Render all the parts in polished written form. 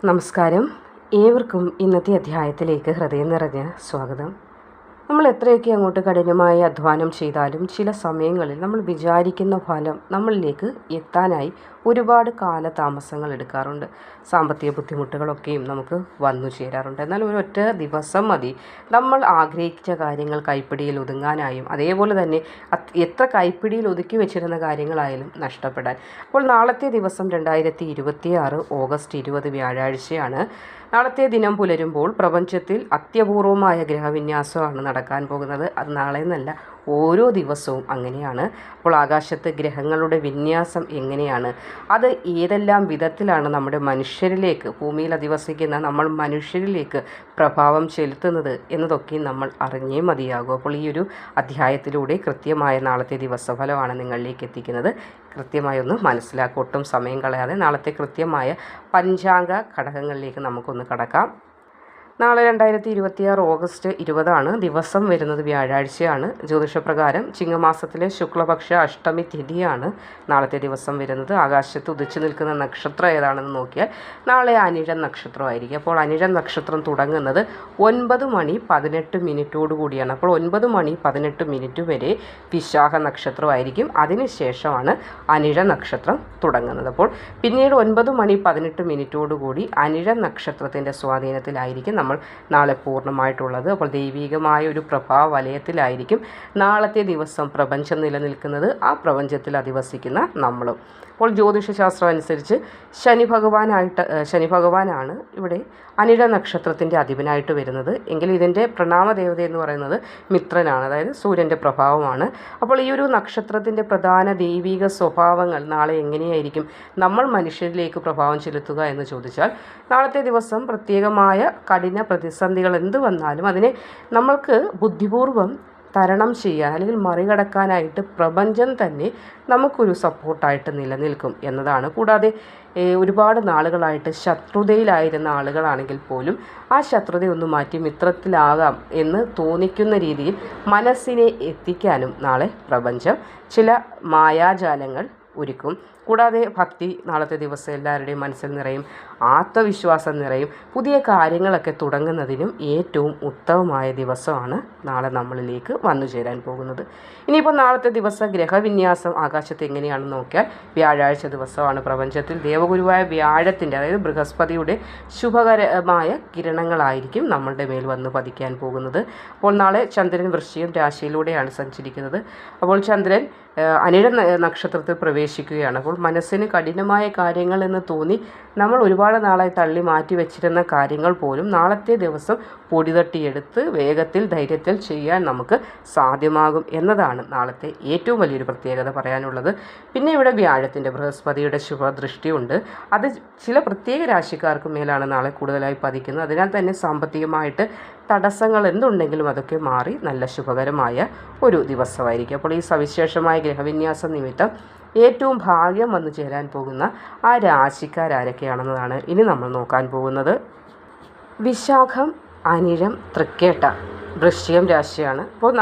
നമസ്കാരം. ഏവർക്കും ഇന്നത്തെ അധ്യായത്തിലേക്ക് ഹൃദയം നിറഞ്ഞ സ്വാഗതം. നമ്മൾ എത്രയൊക്കെ അങ്ങോട്ട് കഠിനമായ അധ്വാനം ചെയ്താലും ചില സമയങ്ങളിൽ നമ്മൾ വിചാരിക്കുന്ന ഫലം നമ്മളിലേക്ക് എത്താനായി ഒരുപാട് കാലതാമസങ്ങൾ എടുക്കാറുണ്ട്. സാമ്പത്തിക ബുദ്ധിമുട്ടുകളൊക്കെയും നമുക്ക് വന്നു ചേരാറുണ്ട്. എന്നാൽ ഒരൊറ്റ ദിവസം മതി നമ്മൾ ആഗ്രഹിച്ച കാര്യങ്ങൾ കൈപ്പിടിയിൽ ഒതുങ്ങാനായും അതേപോലെ തന്നെ എത്ര കൈപ്പിടിയിൽ ഒതുക്കി വെച്ചിരുന്ന കാര്യങ്ങളായാലും നഷ്ടപ്പെടാൻ. അപ്പോൾ നാളത്തെ ദിവസം 2026 ഓഗസ്റ്റ് 20 വ്യാഴാഴ്ചയാണ്. നാളത്തെ ദിനം പുലരുമ്പോൾ പ്രപഞ്ചത്തിൽ അത്യപൂർവമായ ഗ്രഹവിന്യാസമാണ് നടക്കാൻ പോകുന്നത്. അത് നാളെ എന്നല്ല, ഓരോ ദിവസവും അങ്ങനെയാണ്. അപ്പോൾ ആകാശത്ത് ഗ്രഹങ്ങളുടെ വിന്യാസം എങ്ങനെയാണ്, അത് ഏതെല്ലാം വിധത്തിലാണ് നമ്മുടെ മനുഷ്യരിലേക്ക്, ഭൂമിയിൽ അധിവസിക്കുന്ന നമ്മൾ മനുഷ്യരിലേക്ക് പ്രഭാവം ചെലുത്തുന്നത് എന്നതൊക്കെ നമ്മൾ അറിഞ്ഞേ മതിയാകും. അപ്പോൾ ഈ ഒരു അധ്യായത്തിലൂടെ കൃത്യമായ നാളത്തെ ദിവസഫലമാണ് നിങ്ങളിലേക്ക് എത്തിക്കുന്നത്. കൃത്യമായി ഒന്ന് മനസ്സിലാക്കുക. ഒട്ടും സമയം കളയാതെ നാളത്തെ കൃത്യമായ പഞ്ചാംഗ ഘടകങ്ങളിലേക്ക് നമുക്കൊന്ന് കടക്കാം. നാളെ 2026 ഓഗസ്റ്റ് 20 ദിവസം വരുന്നത് വ്യാഴാഴ്ചയാണ്. ജ്യോതിഷപ്രകാരം ചിങ്ങമാസത്തിലെ ശുക്ലപക്ഷ അഷ്ടമി തിഥിയാണ് നാളത്തെ ദിവസം വരുന്നത്. ആകാശത്ത് ഉദിച്ചു നിൽക്കുന്ന നക്ഷത്രം ഏതാണെന്ന് നോക്കിയാൽ നാളെ അനിഴം നക്ഷത്രമായിരിക്കും. അപ്പോൾ അനിഴം നക്ഷത്രം തുടങ്ങുന്നത് 9:18 കൂടിയാണ്. അപ്പോൾ 9:18 വരെ വിശാഖ നക്ഷത്രമായിരിക്കും. അതിനുശേഷമാണ് അനിഴ നക്ഷത്രം തുടങ്ങുന്നത്. അപ്പോൾ പിന്നീട് 9:18 കൂടി അനിഴ നക്ഷത്രത്തിൻ്റെ സ്വാധീനത്തിലായിരിക്കും നമ്മൾ നാളെ പൂർണ്ണമായിട്ടുള്ളത്. അപ്പോൾ ദൈവികമായ ഒരു പ്രഭാവ വലയത്തിലായിരിക്കും നാളത്തെ ദിവസം പ്രപഞ്ചം നിലനിൽക്കുന്നത്, ആ പ്രപഞ്ചത്തിൽ അധിവസിക്കുന്ന നമ്മളും. അപ്പോൾ ജ്യോതിഷശാസ്ത്രം അനുസരിച്ച് ശനി ഭഗവാനാണ് ഇവിടെ അനിഴ നക്ഷത്രത്തിൻ്റെ അധിപനായിട്ട് വരുന്നത്. എങ്കിൽ ഇതിൻ്റെ പ്രണാമദേവത എന്ന് പറയുന്നത് മിത്രനാണ്, അതായത് സൂര്യൻ്റെ പ്രഭാവമാണ്. അപ്പോൾ ഈ ഒരു നക്ഷത്രത്തിൻ്റെ പ്രധാന ദൈവിക സ്വഭാവങ്ങൾ നാളെ എങ്ങനെയായിരിക്കും നമ്മൾ മനുഷ്യരിലേക്ക് പ്രഭാവം ചെലുത്തുക എന്ന് ചോദിച്ചാൽ, നാളത്തെ ദിവസം പ്രത്യേകമായ കഠിന പ്രതിസന്ധികൾ എന്ത് വന്നാലും അതിനെ നമ്മൾക്ക് ബുദ്ധിപൂർവ്വം തരണം ചെയ്യാൻ അല്ലെങ്കിൽ മറികടക്കാനായിട്ട് പ്രപഞ്ചം തന്നെ നമുക്കൊരു സപ്പോർട്ടായിട്ട് നിലനിൽക്കും എന്നതാണ്. കൂടാതെ ഒരുപാട് നാളുകളായിട്ട് ശത്രുതയിലായിരുന്ന ആളുകളാണെങ്കിൽ പോലും ആ ശത്രുതയൊന്ന് മാറ്റി മിത്രത്തിലാകാം എന്ന് തോന്നിക്കുന്ന രീതിയിൽ മനസ്സിനെ എത്തിക്കാനും നാളെ പ്രപഞ്ചം ചില മായാജാലങ്ങൾ ഒരുക്കും. കൂടാതെ ഭക്തി നാളത്തെ ദിവസം എല്ലാവരുടെയും മനസ്സിൽ നിറയും, ആത്മവിശ്വാസം നിറയും. പുതിയ കാര്യങ്ങളൊക്കെ തുടങ്ങുന്നതിനും ഏറ്റവും ഉത്തമമായ ദിവസമാണ് നാളെ നമ്മളിലേക്ക് വന്നു ചേരാൻ പോകുന്നത്. ഇനിയിപ്പോൾ നാളത്തെ ദിവസം ഗ്രഹവിന്യാസം ആകാശത്ത് എങ്ങനെയാണെന്ന് നോക്കിയാൽ, വ്യാഴാഴ്ച ദിവസമാണ്. പ്രപഞ്ചത്തിൽ ദേവഗുരുവായ വ്യാഴത്തിൻ്റെ, അതായത് ബൃഹസ്പതിയുടെ ശുഭകരമായ കിരണങ്ങളായിരിക്കും നമ്മളുടെ മേൽ വന്ന് പതിക്കാൻ പോകുന്നത്. അപ്പോൾ നാളെ ചന്ദ്രൻ വൃശ്ചികം രാശിയിലൂടെയാണ് സഞ്ചരിക്കുന്നത്. അപ്പോൾ ചന്ദ്രൻ അനിഴ നക്ഷത്രത്തിൽ പ്രവേശിക്കുകയാണ്. അപ്പോൾ മനസ്സിന് കഠിനമായ കാര്യങ്ങൾ എന്ന് തോന്നി നമ്മൾ ഒരുപാട് നാളായി തള്ളി മാറ്റി വെച്ചിരുന്ന കാര്യങ്ങൾ പോലും നാളത്തെ ദിവസം പൊടിതട്ടിയെടുത്ത് വേഗത്തിൽ ധൈര്യത്തിൽ ചെയ്യാൻ നമുക്ക് സാധ്യമാകും എന്നതാണ് നാളത്തെ ഏറ്റവും വലിയൊരു പ്രത്യേകത പറയാനുള്ളത്. പിന്നെ ഇവിടെ വ്യാഴത്തിൻ്റെ ബൃഹസ്പതിയുടെ ശുഭദൃഷ്ടിയുണ്ട്. അത് ചില പ്രത്യേക രാശിക്കാർക്ക് മേലാണ് നാളെ കൂടുതലായി പതിക്കുന്നത്. അതിനാൽ തന്നെ സാമ്പത്തികമായിട്ട് തടസ്സങ്ങൾ എന്തുണ്ടെങ്കിലും അതൊക്കെ മാറി നല്ല ശുഭകരമായ ഒരു ദിവസമായിരിക്കും. അപ്പോൾ ഈ സവിശേഷമായ ഗ്രഹവിന്യാസ നിമിത്തം ഏറ്റവും ഭാഗ്യം വന്നു ചേരാൻ പോകുന്ന ആ രാശിക്കാരൊക്കെയാണെന്നതാണ് ഇനി നമ്മൾ നോക്കാൻ പോകുന്നത്. വിശാഖം, അനിഴം, തൃക്കേട്ട വൃശ്ചികം രാശിയാണ്. അപ്പോൾ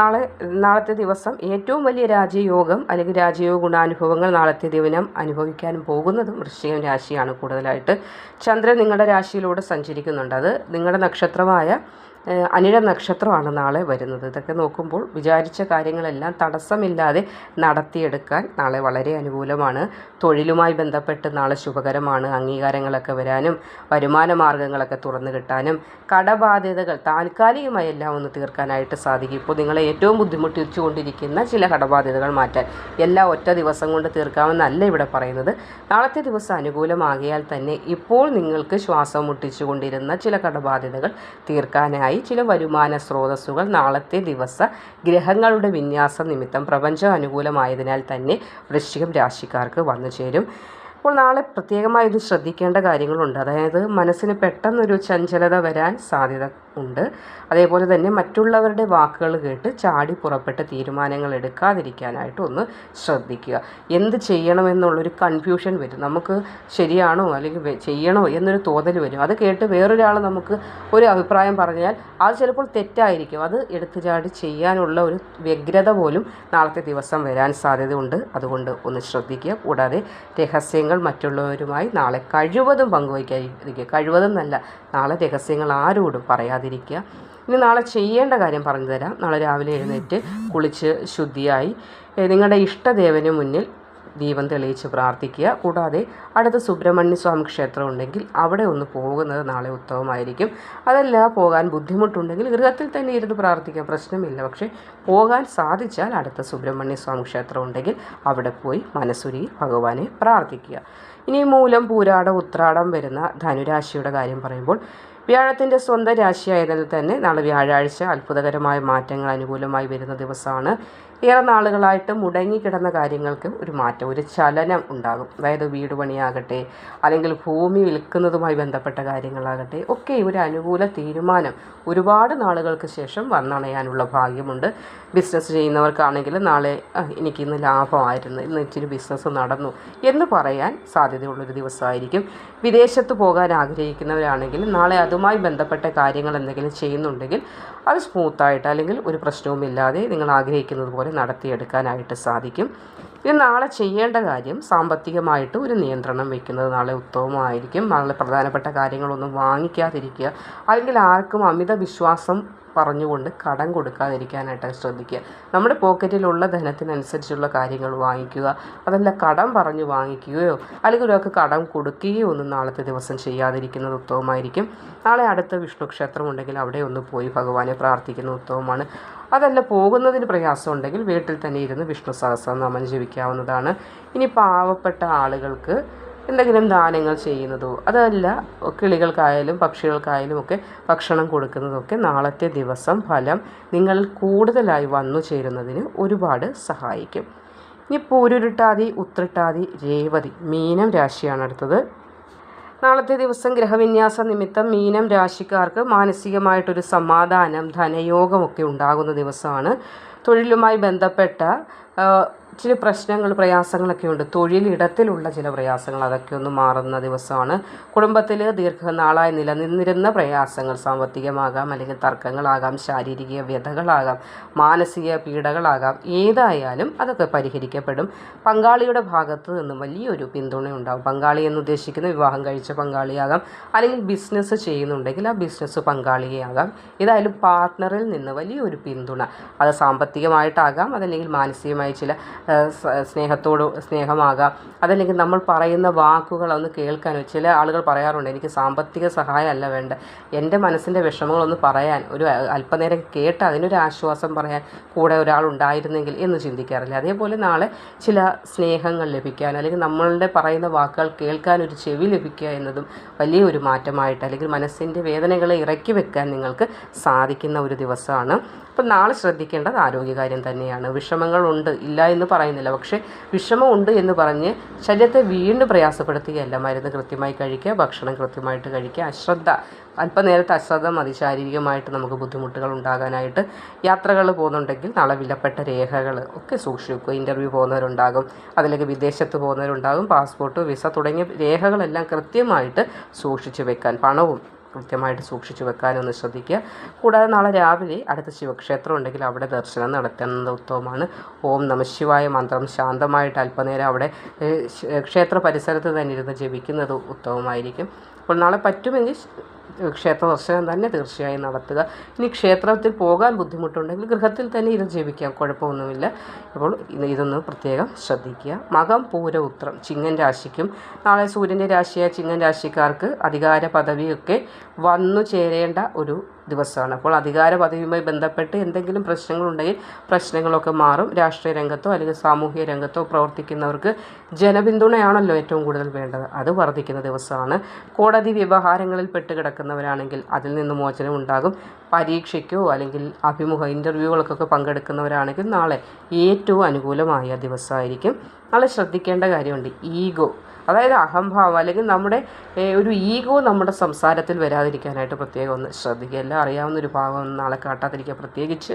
നാളത്തെ ദിവസം ഏറ്റവും വലിയ രാജയോഗം അല്ലെങ്കിൽ രാജയോഗ ഗുണാനുഭവങ്ങൾ നാളത്തെ ദിനം അനുഭവിക്കാൻ പോകുന്നതും വൃശ്ചികം രാശിയാണ്. കൂടുതലായിട്ട് ചന്ദ്രൻ നിങ്ങളുടെ രാശിയിലൂടെ സഞ്ചരിക്കുന്നുണ്ട്. അത് നിങ്ങളുടെ നക്ഷത്രമായ അനിഴ നക്ഷത്രമാണ് നാളെ വരുന്നത്. ഇതൊക്കെ നോക്കുമ്പോൾ വിചാരിച്ച കാര്യങ്ങളെല്ലാം തടസ്സമില്ലാതെ നടത്തിയെടുക്കാൻ നാളെ വളരെ അനുകൂലമാണ്. തൊഴിലുമായി ബന്ധപ്പെട്ട് നാളെ ശുഭകരമാണ്. അംഗീകാരങ്ങളൊക്കെ വരാനും വരുമാന മാർഗ്ഗങ്ങളൊക്കെ തുറന്നു കിട്ടാനും കടബാധ്യതകൾ താൽക്കാലികമായി എല്ലാം ഒന്ന് തീർക്കാനായിട്ട് സാധിക്കും. ഇപ്പോൾ നിങ്ങളെ ഏറ്റവും ബുദ്ധിമുട്ടിച്ചുകൊണ്ടിരിക്കുന്ന ചില കടബാധ്യതകൾ മാറ്റാൻ എല്ലാം ഒറ്റ ദിവസം കൊണ്ട് തീർക്കാമെന്നല്ല ഇവിടെ പറയുന്നത്. നാളത്തെ ദിവസം അനുകൂലമാകിയാൽ തന്നെ ഇപ്പോൾ നിങ്ങൾക്ക് ശ്വാസം മുട്ടിച്ചുകൊണ്ടിരുന്ന ചില കടബാധ്യതകൾ തീർക്കാനായി ചില വരുമാന സ്രോതസ്സുകൾ നാളത്തെ ദിവസ ഗ്രഹങ്ങളുടെ വിന്യാസം നിമിത്തം പ്രപഞ്ചം അനുകൂലമായതിനാൽ തന്നെ വൃശ്ചികം രാശിക്കാർക്ക് വന്നു ചേരും. അപ്പോൾ നാളെ പ്രത്യേകമായി ഇത് ശ്രദ്ധിക്കേണ്ട കാര്യങ്ങളുണ്ട്. അതായത് മനസ്സിന് പെട്ടെന്നൊരു ചഞ്ചലത വരാൻ സാധ്യത ഉണ്ട്. അതേപോലെ തന്നെ മറ്റുള്ളവരുടെ വാക്കുകൾ കേട്ട് ചാടി പുറപ്പെട്ട തീരുമാനങ്ങൾ എടുക്കാതിരിക്കാനായിട്ട് ഒന്ന് ശ്രദ്ധിക്കുക. എന്ത് ചെയ്യണമെന്നുള്ളൊരു കൺഫ്യൂഷൻ വരും. നമുക്ക് ശരിയാണോ അല്ലെങ്കിൽ ചെയ്യണോ എന്നൊരു തോന്നൽ വരും. അത് കേട്ട് വേറൊരാൾ നമുക്ക് ഒരു അഭിപ്രായം പറഞ്ഞാൽ അത് ചിലപ്പോൾ തെറ്റായിരിക്കും. അത് എടുത്തു ചാടി ചെയ്യാനുള്ള ഒരു വ്യഗ്രത പോലും നാളത്തെ ദിവസം വരാൻ സാധ്യതയുണ്ട്. അതുകൊണ്ട് ഒന്ന് ശ്രദ്ധിക്കുക. കൂടാതെ രഹസ്യങ്ങൾ മറ്റുള്ളവരുമായി നാളെ കഴിവതും പങ്കുവയ്ക്കാതിരിക്കുക. കഴിവതും നല്ല, നാളെ രഹസ്യങ്ങൾ ആരോടും പറയാതിരിക്കുക. ഇനി നാളെ ചെയ്യേണ്ട കാര്യം പറഞ്ഞു തരാം. നാളെ രാവിലെ എഴുന്നേറ്റ് കുളിച്ച് ശുദ്ധിയായി നിങ്ങളുടെ ഇഷ്ടദേവന് മുന്നിൽ ദീപം തെളിയിച്ച് പ്രാർത്ഥിക്കുക. കൂടാതെ അടുത്ത സുബ്രഹ്മണ്യ സ്വാമി ക്ഷേത്രം ഉണ്ടെങ്കിൽ അവിടെ ഒന്ന് പോകുന്നത് നാളെ ഉത്തമമായിരിക്കും. അതല്ല പോകാൻ ബുദ്ധിമുട്ടുണ്ടെങ്കിൽ ഗൃഹത്തിൽ തന്നെ ഇരുന്ന് പ്രാർത്ഥിക്കാം, പ്രശ്നമില്ല. പക്ഷേ പോകാൻ സാധിച്ചാൽ അടുത്ത സുബ്രഹ്മണ്യ സ്വാമി ക്ഷേത്രം ഉണ്ടെങ്കിൽ അവിടെ പോയി മനസ്സുരുകി ഭഗവാനെ പ്രാർത്ഥിക്കുക. ഇനി മൂലം, പൂരാടം, ഉത്രാടം വരുന്ന ധനുരാശിയുടെ കാര്യം പറയുമ്പോൾ വ്യാഴത്തിൻ്റെ സ്വന്തം രാശിയായതിൽ തന്നെ നാളെ വ്യാഴാഴ്ച അത്ഭുതകരമായ മാറ്റങ്ങൾ അനുകൂലമായി വരുന്ന ദിവസമാണ്. ഏറെ നാളുകളായിട്ട് മുടങ്ങിക്കിടന്ന കാര്യങ്ങൾക്ക് ഒരു മാറ്റം, ഒരു ചലനം ഉണ്ടാകും. അതായത് വീട് പണിയാകട്ടെ അല്ലെങ്കിൽ ഭൂമി വിൽക്കുന്നതുമായി ബന്ധപ്പെട്ട കാര്യങ്ങളാകട്ടെ ഒക്കെ ഒരു അനുകൂല തീരുമാനം ഒരുപാട് നാളുകൾക്ക് ശേഷം വന്നണയാനുള്ള ഭാഗ്യമുണ്ട്. ബിസിനസ് ചെയ്യുന്നവർക്കാണെങ്കിൽ നാളെ എനിക്കിന്ന് ലാഭമായിരുന്നു, ഇന്ന് ഇച്ചിരി ബിസിനസ് നടന്നു എന്ന് പറയാൻ സാധ്യതയുള്ളൊരു ദിവസമായിരിക്കും. വിദേശത്ത് പോകാൻ ആഗ്രഹിക്കുന്നവരാണെങ്കിൽ നാളെ അതുമായി ബന്ധപ്പെട്ട കാര്യങ്ങൾ എന്തെങ്കിലും ചെയ്യുന്നുണ്ടെങ്കിൽ അത് സ്മൂത്തായിട്ട് അല്ലെങ്കിൽ ഒരു പ്രശ്നവുമില്ലാതെ നിങ്ങൾ ആഗ്രഹിക്കുന്നത് പോലെ നടത്തിയെടുക്കാനായിട്ട് സാധിക്കും. ഇനി നാളെ ചെയ്യേണ്ട കാര്യം സാമ്പത്തികമായിട്ട് ഒരു നിയന്ത്രണം വയ്ക്കുന്നത് നാളെ ഉത്തമമായിരിക്കും. നാളെ പ്രധാനപ്പെട്ട കാര്യങ്ങളൊന്നും വാങ്ങിക്കാതിരിക്കുക, അല്ലെങ്കിൽ ആർക്കും അമിത വിശ്വാസം പറഞ്ഞുകൊണ്ട് കടം കൊടുക്കാതിരിക്കാനായിട്ട് ശ്രദ്ധിക്കുക. നമ്മുടെ പോക്കറ്റിലുള്ള ധനത്തിനനുസരിച്ചുള്ള കാര്യങ്ങൾ വാങ്ങിക്കുക. അതല്ല കടം പറഞ്ഞ് വാങ്ങിക്കുകയോ അല്ലെങ്കിൽ ഒരാൾക്ക് കടം കൊടുക്കുകയോ ഒന്നും നാളത്തെ ദിവസം ചെയ്യാതിരിക്കുന്നത് ഉത്തമമായിരിക്കും. നാളെ അടുത്ത വിഷ്ണു ക്ഷേത്രം ഉണ്ടെങ്കിൽ അവിടെ ഒന്ന് പോയി ഭഗവാനെ പ്രാർത്ഥിക്കുന്നത് ഉത്തമമാണ്. അതല്ല പോകുന്നതിന് പ്രയാസമുണ്ടെങ്കിൽ വീട്ടിൽ തന്നെ ഇരുന്ന് വിഷ്ണു സഹസ്രനാമം ജപിക്കാവുന്നതാണ്. ഇനി പാവപ്പെട്ട ആളുകൾക്ക് എന്തെങ്കിലും ദാനങ്ങൾ ചെയ്യുന്നതോ അതല്ല കിളികൾക്കായാലും പക്ഷികൾക്കായാലും ഒക്കെ ഭക്ഷണം കൊടുക്കുന്നതൊക്കെ നാളത്തെ ദിവസം ഫലം നിങ്ങൾ കൂടുതലായി വന്നു ചേരുന്നതിന് ഒരുപാട് സഹായിക്കും. ഇനി പൂരുരുട്ടാതി, ഉത്രട്ടാതി, രേവതി, മീനം രാശിയാണ് അടുത്തത്. നാളത്തെ ദിവസം ഗ്രഹവിന്യാസ നിമിത്തം മീനം രാശിക്കാർക്ക് മാനസികമായിട്ടൊരു സമാധാനം, ധനയോഗമൊക്കെ ഉണ്ടാകുന്ന ദിവസമാണ്. തൊഴിലുമായി ബന്ധപ്പെട്ട ചില പ്രശ്നങ്ങൾ, പ്രയാസങ്ങളൊക്കെ ഉണ്ട്. തൊഴിലിടത്തിലുള്ള ചില പ്രയാസങ്ങൾ അതൊക്കെ ഒന്ന് മാറുന്ന ദിവസമാണ്. കുടുംബത്തിൽ ദീർഘനാളായി നിലനിന്നിരുന്ന പ്രയാസങ്ങൾ, സാമ്പത്തികമാകാം അല്ലെങ്കിൽ തർക്കങ്ങളാകാം, ശാരീരിക വ്യഥകളാകാം, മാനസിക പീഡകളാകാം, ഏതായാലും അതൊക്കെ പരിഹരിക്കപ്പെടും. പങ്കാളിയുടെ ഭാഗത്ത് നിന്നും വലിയൊരു പിന്തുണ ഉണ്ടാകും. പങ്കാളി എന്ന് ഉദ്ദേശിക്കുന്ന വിവാഹം കഴിച്ച പങ്കാളിയാകാം, അല്ലെങ്കിൽ ബിസിനസ് ചെയ്യുന്നുണ്ടെങ്കിൽ ആ ബിസിനസ് പങ്കാളിയാകാം. ഏതായാലും പാർട്ട്ണറിൽ നിന്ന് വലിയൊരു പിന്തുണ, അത് സാമ്പത്തികമായിട്ടാകാം, അതല്ലെങ്കിൽ മാനസികമായി ചില സ്നേഹമാകാം, അതല്ലെങ്കിൽ നമ്മൾ പറയുന്ന വാക്കുകളൊന്ന് കേൾക്കാനോ. ചില ആളുകൾ പറയാറുണ്ട്, എനിക്ക് സാമ്പത്തിക സഹായമല്ല വേണ്ട, എൻ്റെ മനസ്സിൻ്റെ വിഷമങ്ങളൊന്ന് പറയാൻ, ഒരു അല്പനേരം കേട്ട് അതിനൊരു ആശ്വാസം പറയാൻ കൂടെ ഒരാളുണ്ടായിരുന്നെങ്കിൽ എന്ന് ചിന്തിക്കാറില്ല. അതേപോലെ നാളെ ചില സ്നേഹങ്ങൾ ലഭിക്കാൻ, അല്ലെങ്കിൽ നമ്മളുടെ പറയുന്ന വാക്കുകൾ കേൾക്കാൻ ഒരു ചെവി ലഭിക്കുക എന്നതും വലിയൊരു മാറ്റമായിട്ട്, അല്ലെങ്കിൽ മനസ്സിൻ്റെ വേദനകളെ ഇറക്കി വെക്കാൻ നിങ്ങൾക്ക് സാധിക്കുന്ന ഒരു ദിവസമാണ്. അപ്പം നാളെ ശ്രദ്ധിക്കേണ്ടത് ആരോഗ്യകാര്യം തന്നെയാണ്. വിഷമങ്ങളുണ്ട്, ഇല്ല എന്ന് പറയുന്നില്ല, പക്ഷേ വിഷമമുണ്ട് എന്ന് പറഞ്ഞ് ശരീരത്തെ വീണ്ടും പ്രയാസപ്പെടുത്തുകയല്ല. മരുന്ന് കൃത്യമായി കഴിക്കുക, ഭക്ഷണം കൃത്യമായിട്ട് കഴിക്കുക. അല്പനേരത്തെ അശ്രദ്ധ മതി ശാരീരികമായിട്ട് നമുക്ക് ബുദ്ധിമുട്ടുകൾ ഉണ്ടാകാനായിട്ട്. യാത്രകൾ പോകുന്നുണ്ടെങ്കിൽ നാളെ വിലപ്പെട്ട രേഖകൾ ഒക്കെ സൂക്ഷിച്ചു വെക്കുക. ഇൻ്റർവ്യൂ പോകുന്നവരുണ്ടാകും, അതിലേക്ക് വിദേശത്ത് പോകുന്നവരുണ്ടാകും. പാസ്പോർട്ട്, വിസ തുടങ്ങിയ രേഖകളെല്ലാം കൃത്യമായിട്ട് സൂക്ഷിച്ചു വെക്കാൻ, പണവും കൃത്യമായിട്ട് സൂക്ഷിച്ചു വെക്കാനൊന്ന് ശ്രദ്ധിക്കുക. കൂടാതെ നാളെ രാവിലെ അടുത്ത ശിവക്ഷേത്രം ഉണ്ടെങ്കിൽ അവിടെ ദർശനം നടത്തുന്നത് ഉത്തമമാണ്. ഓം നമഃശിവായ മന്ത്രം ശാന്തമായിട്ട് അല്പനേരം അവിടെ ക്ഷേത്ര പരിസരത്ത് തന്നെ ഇരുന്ന് ജപിക്കുന്നത് ഉത്തമമായിരിക്കും. അപ്പോൾ നാളെ പറ്റുമെങ്കിൽ ക്ഷേത്ര ദർശനം തന്നെ തീർച്ചയായും നടത്തുക. ഇനി ക്ഷേത്രത്തിൽ പോകാൻ ബുദ്ധിമുട്ടുണ്ടെങ്കിൽ ഗൃഹത്തിൽ തന്നെ ഇരുന്ന് ജപിക്കാം, കുഴപ്പമൊന്നുമില്ല. അപ്പോൾ ഇതൊന്ന് പ്രത്യേകം ശ്രദ്ധിക്കുക. മകം, പൂര, ഉത്രം, ചിങ്ങൻ രാശിക്കും നാളെ സൂര്യൻ്റെ രാശിയായ ചിങ്ങൻ രാശിക്കാർക്ക് അധികാര പദവിയൊക്കെ വന്നു ചേരേണ്ട ഒരു ദിവസമാണ്. അപ്പോൾ അധികാര പദവിയുമായി ബന്ധപ്പെട്ട് എന്തെങ്കിലും പ്രശ്നങ്ങളുണ്ടെങ്കിൽ പ്രശ്നങ്ങളൊക്കെ മാറും. രാഷ്ട്രീയ രംഗത്തോ അല്ലെങ്കിൽ സാമൂഹിക രംഗത്തോ പ്രവർത്തിക്കുന്നവർക്ക് ജനപിന്തുണയാണല്ലോ ഏറ്റവും കൂടുതൽ വേണ്ടത്, അത് വർദ്ധിക്കുന്ന ദിവസമാണ്. കോടതി വ്യവഹാരങ്ങളിൽ പെട്ടുകിടക്കുന്നവരാണെങ്കിൽ അതിൽ നിന്ന് മോചനം ഉണ്ടാകും. പരീക്ഷയ്ക്കോ അല്ലെങ്കിൽ ഇൻ്റർവ്യൂകൾക്കൊക്കെ പങ്കെടുക്കുന്നവരാണെങ്കിൽ നാളെ ഏറ്റവും അനുകൂലമായ ദിവസമായിരിക്കും. നാളെ ശ്രദ്ധിക്കേണ്ട കാര്യമുണ്ട്, ഈഗോ, അതായത് അഹംഭാവം അല്ലെങ്കിൽ നമ്മുടെ ഒരു ഈഗോ നമ്മുടെ സംസാരത്തിൽ വരാതിരിക്കാനായിട്ട് പ്രത്യേകം ഒന്ന് ശ്രദ്ധിക്കുക. എല്ലാം അറിയാവുന്ന ഒരു ഭാഗം നാളെ കാട്ടാതിരിക്കുക. പ്രത്യേകിച്ച്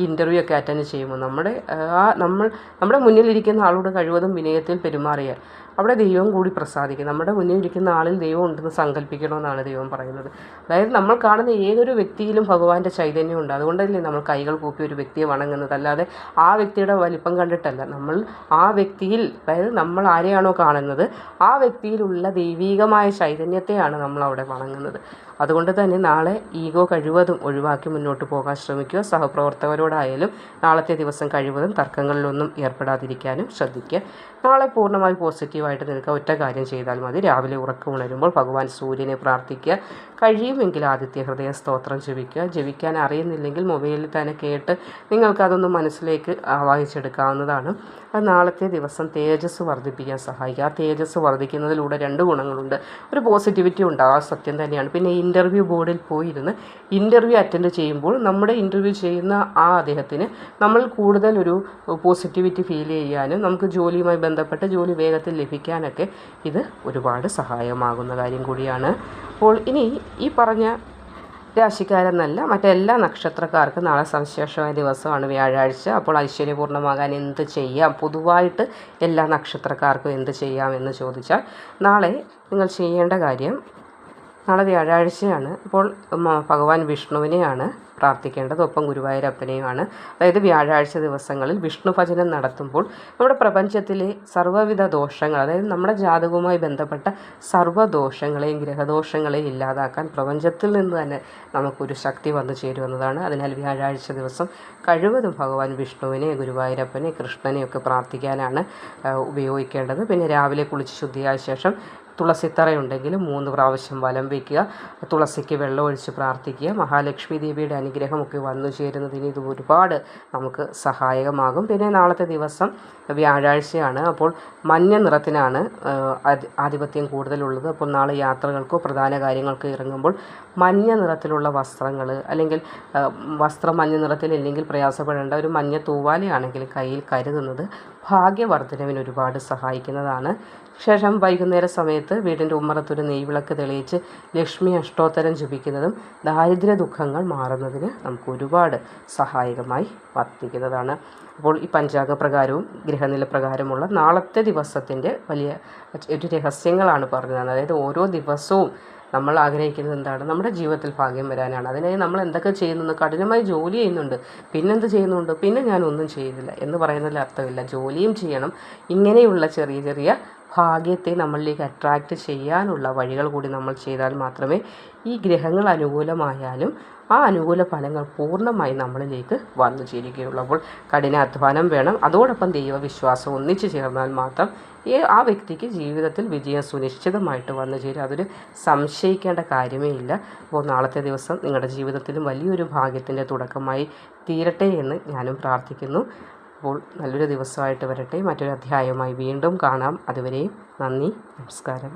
ഇൻ്റർവ്യൂ ഒക്കെ അറ്റൻഡ് ചെയ്യുമ്പോൾ നമ്മുടെ മുന്നിലിരിക്കുന്ന ആളോട് കഴിവതും വിനയത്തിൽ പെരുമാറിയാൽ അവിടെ ദൈവം കൂടി പ്രസാദിക്കും. നമ്മുടെ മുന്നിലിരിക്കുന്ന ആളിൽ ദൈവം ഉണ്ടെന്ന് സങ്കല്പിക്കണമെന്നാണ് ദൈവം പറയുന്നത്. അതായത് നമ്മൾ കാണുന്ന ഏതൊരു വ്യക്തിയിലും ഭഗവാന്റെ ചൈതന്യം ഉണ്ട്. അതുകൊണ്ടല്ലേ നമ്മൾ കൈകൾ കൂപ്പി ഒരു വ്യക്തിയെ വണങ്ങുന്നത്. അല്ലാതെ ആ വ്യക്തിയുടെ വലിപ്പം കണ്ടിട്ടല്ല. നമ്മൾ ആ വ്യക്തിയിൽ, അതായത് നമ്മൾ ആരെയാണോ കാണുന്നത് ആ വ്യക്തിയിലുള്ള ദൈവീകമായ ചൈതന്യത്തെയാണ് നമ്മൾ അവിടെ വണങ്ങുന്നത്. അതുകൊണ്ട് തന്നെ നാളെ ഈഗോ കഴിവതും ഒഴിവാക്കി മുന്നോട്ട് പോകാൻ ശ്രമിക്കുക. സഹപ്രവർത്തകരോടായാലും നാളത്തെ ദിവസം കഴിവതും തർക്കങ്ങളിലൊന്നും ഏർപ്പെടാതിരിക്കാനും ശ്രദ്ധിക്കുക. നാളെ പൂർണ്ണമായി പോസിറ്റീവായിട്ട് നിൽക്കുക. ഒറ്റ കാര്യം ചെയ്താൽ മതി. രാവിലെ ഉറക്കമുണരുമ്പോൾ ഭഗവാൻ സൂര്യനെ പ്രാർത്ഥിക്കുക. കഴിയുമെങ്കിൽ ആദിത്യ ഹൃദയ സ്തോത്രം ജപിക്കാൻ അറിയുന്നില്ലെങ്കിൽ മൊബൈലിൽ തന്നെ കേട്ട് നിങ്ങൾക്കതൊന്ന് മനസ്സിലേക്ക് ആവാഹിച്ചെടുക്കാവുന്നതാണ്. അത് നാളത്തെ ദിവസം തേജസ് വർദ്ധിപ്പിക്കാൻ സഹായിക്കുക. ആ തേജസ് വർദ്ധിക്കുന്നതിലൂടെ 2 ഗുണങ്ങളുണ്ട്. ഒരു പോസിറ്റിവിറ്റി ഉണ്ടാകുക സത്യം തന്നെയാണ്. പിന്നെ ഇൻ്റർവ്യൂ ബോർഡിൽ പോയിരുന്ന് ഇൻ്റർവ്യൂ അറ്റൻഡ് ചെയ്യുമ്പോൾ നമ്മുടെ ഇൻ്റർവ്യൂ ചെയ്യുന്ന ആ അദ്ദേഹത്തിന് നമ്മൾ കൂടുതൽ ഒരു പോസിറ്റിവിറ്റി ഫീൽ ചെയ്യാനും നമുക്ക് ജോലിയുമായി ബന്ധപ്പെട്ട ജോലി വേഗത്തിൽ ലഭിക്കാനൊക്കെ ഇത് ഒരുപാട് സഹായമാകുന്ന കാര്യം കൂടിയാണ്. അപ്പോൾ ഇനി ഈ പറഞ്ഞ രാശിക്കാരെന്നല്ല മറ്റെല്ലാ നക്ഷത്രക്കാർക്കും നാളെ സവിശേഷമായ ദിവസമാണ് വ്യാഴാഴ്ച. അപ്പോൾ ഐശ്വര്യപൂർണ്ണമാകാൻ എന്ത് ചെയ്യാം? പൊതുവായിട്ട് എല്ലാ നക്ഷത്രക്കാർക്കും എന്ത് ചെയ്യാം എന്ന് ചോദിച്ചാൽ നാളെ നിങ്ങൾ ചെയ്യേണ്ട കാര്യം, നാളെ വ്യാഴാഴ്ചയാണ്. അപ്പോൾ ഭഗവാൻ വിഷ്ണുവിനെയാണ് പ്രാർത്ഥിക്കേണ്ടത്. ഒപ്പം ഗുരുവായൂരപ്പനെയുമാണ്. അതായത് വ്യാഴാഴ്ച ദിവസങ്ങളിൽ വിഷ്ണു ഭജനം നടത്തുമ്പോൾ നമ്മുടെ പ്രപഞ്ചത്തിലെ സർവ്വവിധ ദോഷങ്ങൾ, അതായത് നമ്മുടെ ജാതകവുമായി ബന്ധപ്പെട്ട സർവ്വദോഷങ്ങളെയും ഗ്രഹദോഷങ്ങളെയും ഇല്ലാതാക്കാൻ പ്രപഞ്ചത്തിൽ നിന്ന് തന്നെ നമുക്കൊരു ശക്തി വന്നു ചേരുന്നതാണ്. അതിനാൽ വ്യാഴാഴ്ച ദിവസം കഴിവതും ഭഗവാൻ വിഷ്ണുവിനെ, ഗുരുവായൂരപ്പനെ, കൃഷ്ണനെയൊക്കെ പ്രാർത്ഥിക്കാനാണ് ഉപയോഗിക്കേണ്ടത്. പിന്നെ രാവിലെ കുളിച്ച് ശുദ്ധിയായ ശേഷം തുളസിത്തറയുണ്ടെങ്കിൽ 3 പ്രാവശ്യം വലം വയ്ക്കുക. തുളസിക്ക് വെള്ളം ഒഴിച്ച് പ്രാർത്ഥിക്കുക. മഹാലക്ഷ്മി ദേവിയുടെ അനുഗ്രഹമൊക്കെ വന്നു ചേരുന്നതിന് ഇത് ഒരുപാട് നമുക്ക് സഹായകമാകും. പിന്നെ നാളത്തെ ദിവസം വ്യാഴാഴ്ചയാണ്. അപ്പോൾ മഞ്ഞ നിറത്തിനാണ് ആധിപത്യം കൂടുതലുള്ളത്. അപ്പോൾ നാളെ യാത്രകൾക്കോ പ്രധാന കാര്യങ്ങൾക്കോ ഇറങ്ങുമ്പോൾ മഞ്ഞ നിറത്തിലുള്ള വസ്ത്രങ്ങൾ, അല്ലെങ്കിൽ വസ്ത്രം മഞ്ഞ നിറത്തിലില്ലെങ്കിൽ പ്രയാസപ്പെടേണ്ട ഒരു മഞ്ഞ തൂവാലയാണെങ്കിൽ കയ്യിൽ കരുതുന്നത് ഭാഗ്യവർദ്ധനവിന് ഒരുപാട് സഹായിക്കുന്നതാണ്. ശേഷം വൈകുന്നേര സമയത്ത് വീടിൻ്റെ ഉമ്മറത്തൊരു നെയ്വിളക്ക് തെളിയിച്ച് ലക്ഷ്മി അഷ്ടോത്തരം ജപിക്കുന്നതും ദാരിദ്ര്യ ദുഃഖങ്ങൾ മാറുന്നതിന് നമുക്ക് ഒരുപാട് സഹായകമായി വർത്തിക്കുന്നതാണ്. അപ്പോൾ ഈ പഞ്ചാംഗപ്രകാരവും ഗ്രഹനില പ്രകാരമുള്ള നാളത്തെ ദിവസത്തിൻ്റെ വലിയ ഒരു രഹസ്യങ്ങളാണ് പറഞ്ഞത്. അതായത് ഓരോ ദിവസവും നമ്മൾ ആഗ്രഹിക്കുന്നത് എന്താണ്? നമ്മുടെ ജീവിതത്തിൽ ഭാഗ്യം വരാനാണ്. അതിനായി നമ്മൾ എന്തൊക്കെ ചെയ്യുന്നു? കഠിനമായി ജോലി ചെയ്യുന്നുണ്ട്, പിന്നെന്ത് ചെയ്യുന്നുണ്ട്, പിന്നെ ഞാനൊന്നും ചെയ്യുന്നില്ല എന്ന് പറയുന്നതിൽ അർത്ഥമില്ല. ജോലിയും ചെയ്യണം. ഇങ്ങനെയുള്ള ചെറിയ ചെറിയ ഭാഗ്യത്തെ നമ്മളിലേക്ക് അട്രാക്റ്റ് ചെയ്യാനുള്ള വഴികൾ കൂടി നമ്മൾ ചെയ്താൽ മാത്രമേ ഈ ഗ്രഹങ്ങൾ അനുകൂലമായാലും ആ അനുകൂല ഫലങ്ങൾ പൂർണ്ണമായി നമ്മളിലേക്ക് വന്നു ചേരുകയുള്ളൂ. അപ്പോൾ കഠിനാധ്വാനം വേണം. അതോടൊപ്പം ദൈവവിശ്വാസം ഒന്നിച്ചു ചേർന്നാൽ മാത്രം ആ വ്യക്തിക്ക് ജീവിതത്തിൽ വിജയം സുനിശ്ചിതമായിട്ട് വന്നു ചേരും. അതൊരു സംശയിക്കേണ്ട കാര്യമേ ഇല്ല. അപ്പോൾ നാളത്തെ ദിവസം നിങ്ങളുടെ ജീവിതത്തിലും വലിയൊരു ഭാഗ്യത്തിൻ്റെ തുടക്കമായി തീരട്ടെ എന്ന് ഞാനും പ്രാർത്ഥിക്കുന്നു. അപ്പോൾ നല്ലൊരു ദിവസമായിട്ട് വരട്ടെ. മറ്റൊരു അധ്യായവുമായി വീണ്ടും കാണാം. അതുവരെയും നന്ദി, നമസ്കാരം.